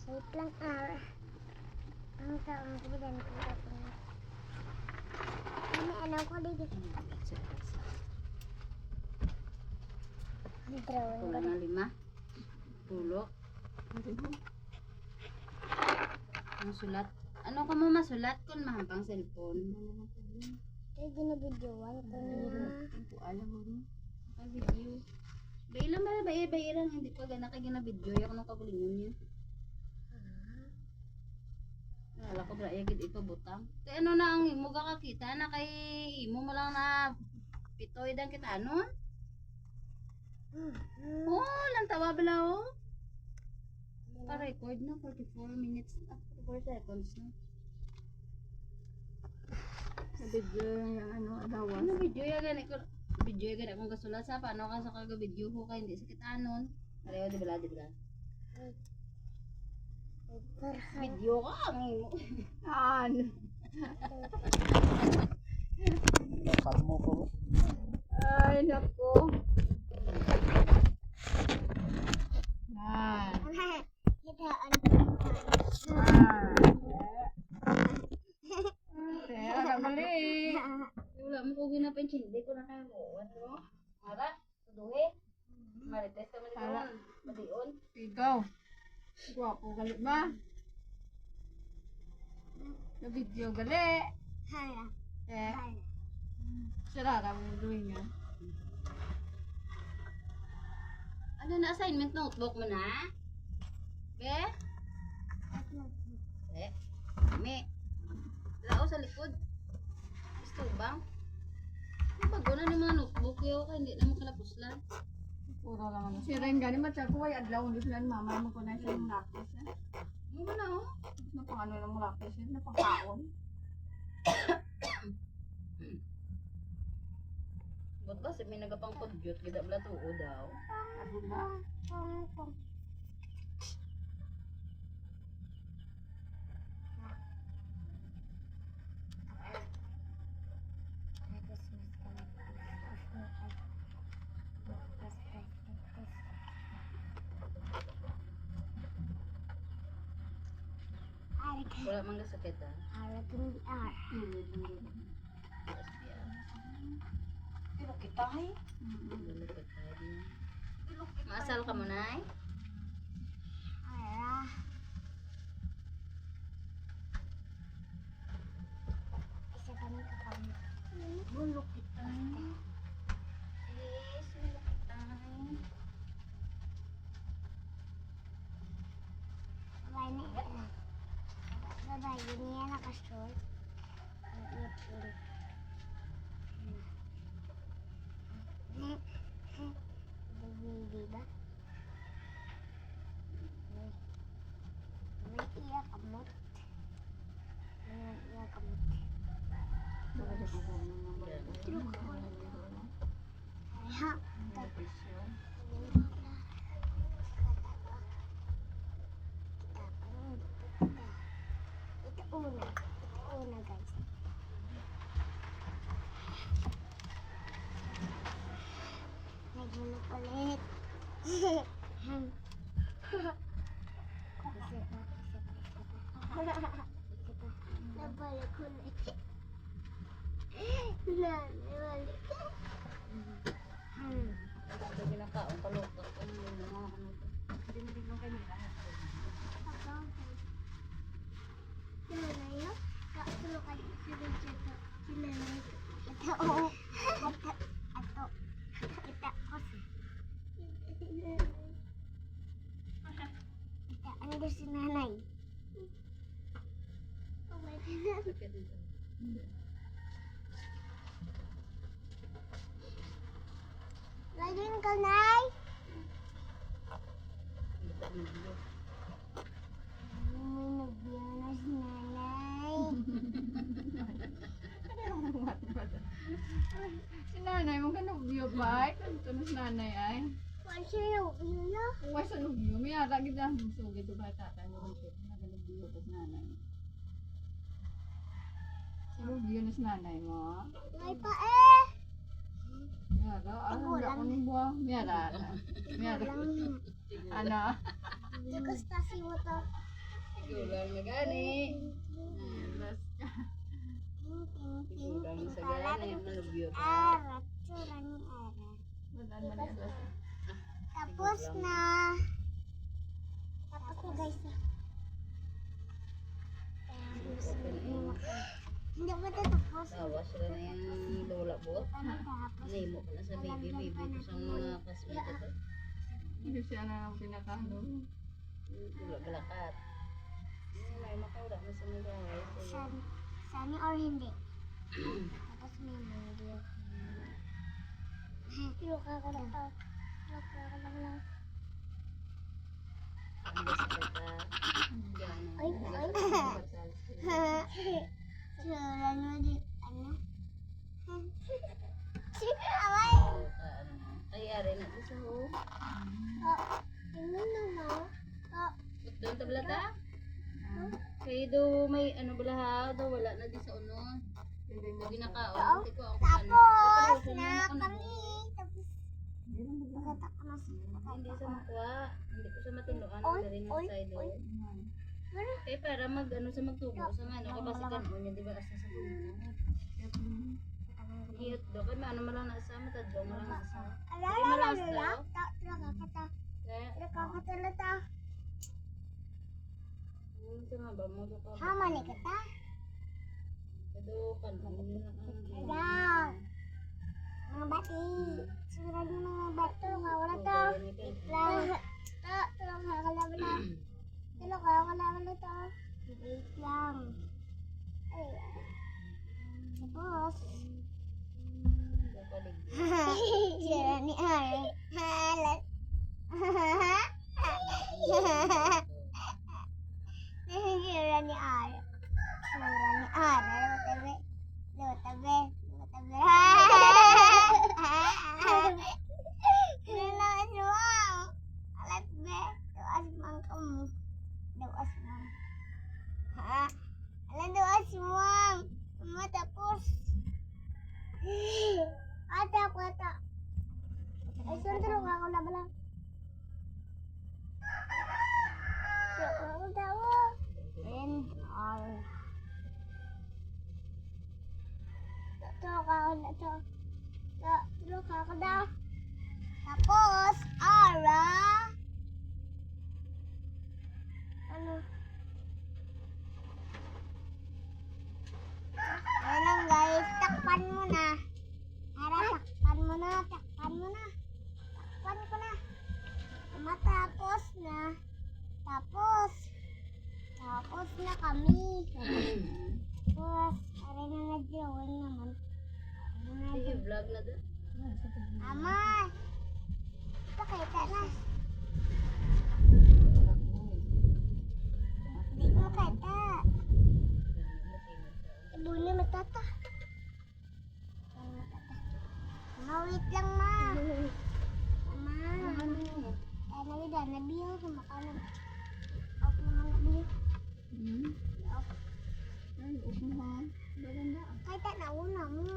Wait lang, ang taong ko dyan ko ako na. Ano ko dito? Ang drawing Pula ko. na 5. Pulo. Ang sulat. Ano ka mo masulat kung mahampang cellphone? Ito ginabidyoan ko na. Alam mo rin. Ang video. Bailan ba? Bailan. Hindi pa gana ka ginabidyo. Ako nung kabulingon yun. Wala ko bra yagid ito butang. Kaya ano na ang imo kakakita na kay imo mo lang na pitoy dan kita ano? Oh, lang tawa bala oh. Pa-record na 44 minutes na 44 seconds na. Sa video yung ano, adawas. Ano video ya gani ko? Video ya gani akong kasulat sa paano ka sa kaga video ko kay hindi sakit anon. Pareho di bala di bala. Video ka ang imo. Ano? Kalmo ko. Ay, naku. Yan. Hitaan Kaya kagaling. Wala mo ko ginapanchindi ko na kayo mo. Ano? Mara, tuduhe. Marites ka man Hala. ito. Madion. Ikaw. Guwapo gali ba? Na video gali. Hala. Eh, Hala. sarara mo doing nga. Ano na assignment notebook mo na? Be? Eh? Me? Lao sa likod. Gusto bang? Bago na ng mga notebook yo kaya hindi na makalapos lang. Puro lang ano. Si Ren gani matya ko ay adlaw hindi sila mama mo ko na siya yung lakis. Ano ba na oh? Na pang ano ng lakis na pangkaon. Ba't ba? May nagapang kudyot. Gida bala tuo daw. Ano ba? Wala mang sakit ah. Pero kita ay. Maasal ka mo na ay? Bulok kita. Yes, bulok kita. Babae niya nakashort. Baby ba? May iya kamot. May iya kamot. Ay ha. Ito una. Ito una guys. Nagulog ulit. Isa pa. Nabalik ulit. Nabalik. Ito ginakaon kalukot. Ano yung mga ano. Hindi lang kayo nila. Sila na yun? Sila kayo. Sila dito. Sila na yun. Ito. Ito. Ito. Kita kasi. Kita. Ano gusto si nanay? Lagyan ka, Nay. May nagbiyan na si nanay. Si nanay mo ka nubyo ba? Ito na si nanay ay. Wala siya nagbiyan na. Uwa sa nubyo. May ara kita. So, gito ba tata nyo kung siya. Nagalubyo pa si nanay. Si nubyo na si nanay mo. May pa eh. Miyara, ano na ako ng buwa? Miyara. Miyara. Ano? Nagkastasi mo to. Kulang na gani. Last ka. Kulang na sa gani. Manubyo ka. Arat, surang arat. Madaan man yan. Last. Tapos na. Tapos na guys. Hindi ba ito tapos? Tawa sila na yung lola bot. Ano tapos? Nahimo pa na sa baby. Ito sa mga kasmita to. Hindi siya na ang pinakano. Wala balakat. May makawala mo sa mga gawin. Sunny or hindi? Tapos may video. Luka ko lang to. Luka ko lang lang. Hindi sa kata. Ay, ay. Sura mo di, ano? Away! Ay, ari na ito sa ho. Tingnan naman. Doon tabla ta? Kaya do may ano bala ha, do wala na di sa unon. Hindi nakaon. Hindi ko ako Tapos na kami. Tapos, nakatak na Hindi sa makuha. Hindi ko sa matinuan. Oy, Dari oy, nga side oy. Eh para mag ano sa magtubo sa nga ano kapasikan mo niya di ba asa sa tubo. Iyot do kay ano man lang nasa matadlo mo lang nasa. Di malawas daw. Kaya Nakakatalata. sa nga ba mo do ka. Hama ni kita. Kado kan mo na Ayan. Mga bati. Sura niyo mga bato. Kawala to. Lang. Tulong kakalabala. Tulong kakalabala to. Wait lang. Ay. Tapos. Sura ni Ari. Halat. Sura ni Ari. Sura ni Ari. Tabi. Tabi. Tabi. Nilawas mo. Alat be. Dawas mang kamu. Dawas mang. Ha? Alat dawas mang. Matapos. Ada aku tak. Ay, sunod ako na bala. Ako daw. Ayan. Ay. Ito ako na to. Ito ako daw. Tapos, ara. Ano? Ayan lang guys. Takpan mo na. Ara, takpan mo na. Takpan mo na. Takpan ko na. Matapos na. Tapos na kami. Tapos, aray na nag-drawing naman. Sige vlog na do. Ama! Pakita na. Hindi ko makita. Ibunin matata. Ama, wait lang ma. Ama. Ay, nagida. Nabiyaw sa makanan. Off naman nabiyaw. Off. Ay, upo ha. Maganda. Kahit na una mo.